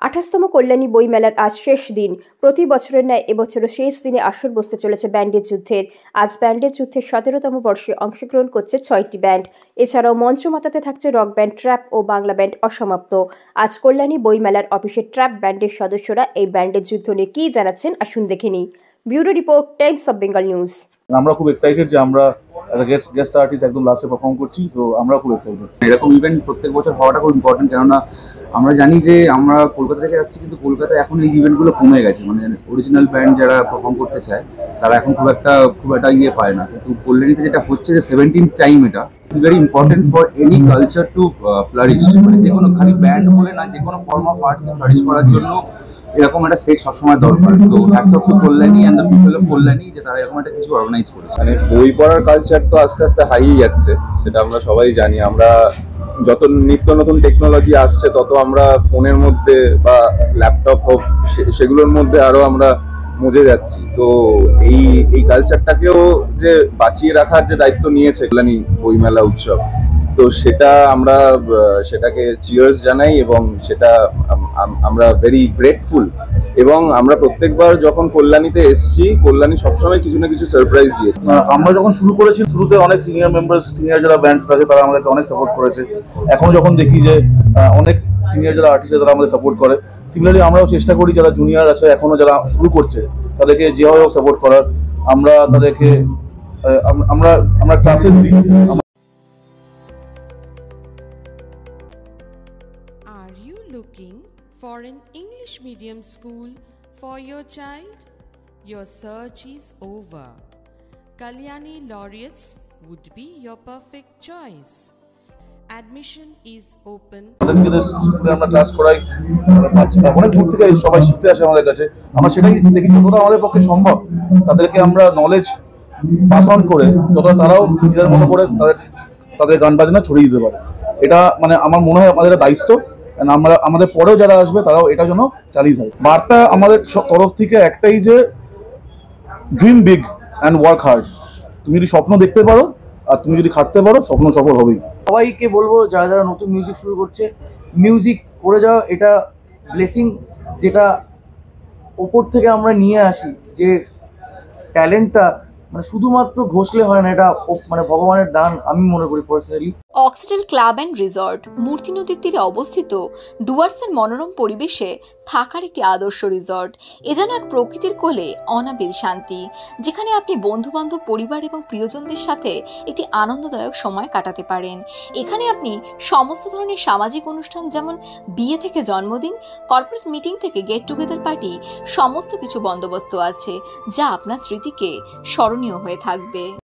28তম কল্যাণী বইমেলার আজ শেষ দিন। প্রতি বছরের ন্যায় এবছরও শেষ দিনে আসর বসতে চলেছে ব্যান্ডের যুদ্ধের। আজ ব্যান্ডের যুদ্ধের 17তম বর্ষে অংশগ্রহণ করছে 6টি ব্যান্ড। এছাড়াও মঞ্চ মাতাতে থাকছে রক ব্যান্ড, ট্র্যাপ ও বাংলা ব্যান্ড অসমাপ্ত। আজ কল্যাণী বইমেলার অফিসে ট্র্যাপ ব্যান্ডের সদস্যরা এই ব্যান্ডের যুদ্ধ নিয়ে কী জানাচ্ছেন আসুন দেখে নিই। Bureau report, Times of Bengal news. আমরা খুব এক্সাইটেড যে আমরা গেস্ট আর্টিস্ট একদম লাস্টে পারফর্ম করছি, সো আমরা খুব এক্সাইটেড। এরকম ইভেন্ট প্রত্যেক বছর হওয়াটা খুব ইম্পর্টেন্ট, কেননা আমরা জানি যে আমরা কলকাতা থেকে আসছি, কিন্তু কলকাতায় এখন এই ইভেন্টগুলো কমে গেছে। মানে অরিজিনাল ব্যান্ড যারা পারফর্ম করতে চায় তারা এখন খুব একটা ইয়ে পায় না। কিন্তু কল্যাণীতে যেটা হচ্ছে যে 17th টাইম, এটা is very important for any culture to flourish. মানে যে কোনো খালি ব্যান্ড বলে না, যে কোনো ফর্ম অফ আর্টকে ফ্লারিশ করার জন্য এরকম একটা স্টেজ সবসময় দরকার। তো hats off to Kalyani and the people of Kalyani যে তারা এরকম একটা কিছু অর্গানাইজ করেছে। মানে বই পড়ার কালচার তো আস্তে আস্তে হারিয়ে যাচ্ছে, সেটা আমরা সবাই জানি। আমরা যত নিত্য নতুন টেকনোলজি আসছে তত আমরা ফোনের মধ্যে বা ল্যাপটপ হোক সেগুলোর মধ্যে আরো আমরা মজে যাচ্ছি। তো এই কালচারটাকেও যে বাঁচিয়ে রাখার যে দায়িত্ব নিয়েছে কল্যাণী বইমেলা উৎসব, তো সেটা আমরা সেটাকে চিয়ার্স জানাই এবং সেটা আমরা ভেরি গ্রেটফুল। এবং আমরা প্রত্যেকবার যখন কল্যাণীতে এসেছি, কল্যাণী সবসময় কিছু না কিছু সারপ্রাইজ দিয়েছে। আমরা যখন শুরু করেছি, শুরুতে অনেক সিনিয়র যারা ব্যান্ডস আছে তারা আমাদেরকে অনেক সাপোর্ট করেছে। এখন যখন দেখি যে অনেক সিনিয়র যারা আর্টিস্ট আছে তারা আমাদের সাপোর্ট করে, সিমিলারলি আমরাও চেষ্টা করি যারা জুনিয়র আছে এখনো যারা শুরু করছে তাদেরকে যেভাবে হোক সাপোর্ট করার। আমরা তাদেরকে আমরা ক্লাসেস দিই। Are you looking for an English medium school for your child? Your search is over. Kalyani Laureates would be your perfect choice. Admission is open. আমরা ক্লাস করাই, অনেক দূর থেকে সবাই শিখতে আসে আমাদের কাছে। আমরা সেটাই দেখি যতটা আমাদের পক্ষে সম্ভব তাদেরকে আমরা নলেজ পাস অন করে যতটা তারাও নিজেদের মতো করে তাদের গান বাজনা ছড়িয়ে দিতে পারে। এটা মানে আমার মনে হয় আমাদের দায়িত্ব। আমরা আমাদের পরেও যারা আসবে তারাও এটা যেন চালিয়ে থাকে। বার্তা আমাদের তরফ থেকে একটাই, যে dream big and work hard. তুমি যদি স্বপ্ন দেখতে পারো আর তুমি যদি খাটতে পারো, স্বপ্ন সফল হবেই। সবাইকে বলবো যারা যারা নতুন মিউজিক শুরু করছে, মিউজিক করে যাওয়া এটা ব্লেসিং, যেটা ওপর থেকে আমরা নিয়ে আসি। যে ট্যালেন্টটা মানে শুধুমাত্র ঘষলে হয় না, এটা মানে ভগবানের দান আমি মনে করি পার্সোনালি। অক্সিডেল ক্লাব অ্যান্ড রিসর্ট মূর্তি নদীর তীরে অবস্থিত ডুয়ার্সের মনোরম পরিবেশে থাকার একটি আদর্শ রিসর্ট। এ যেন এক প্রকৃতির কোলে অনাবিল শান্তি, যেখানে আপনি বন্ধুবান্ধব, পরিবার এবং প্রিয়জনদের সাথে একটি আনন্দদায়ক সময় কাটাতে পারেন। এখানে আপনি সমস্ত ধরনের সামাজিক অনুষ্ঠান, যেমন বিয়ে থেকে জন্মদিন, কর্পোরেট মিটিং থেকে গেট টুগেদার পার্টি, সমস্ত কিছু বন্দোবস্ত আছে, যা আপনার স্মৃতিকে স্মরণীয় হয়ে থাকবে।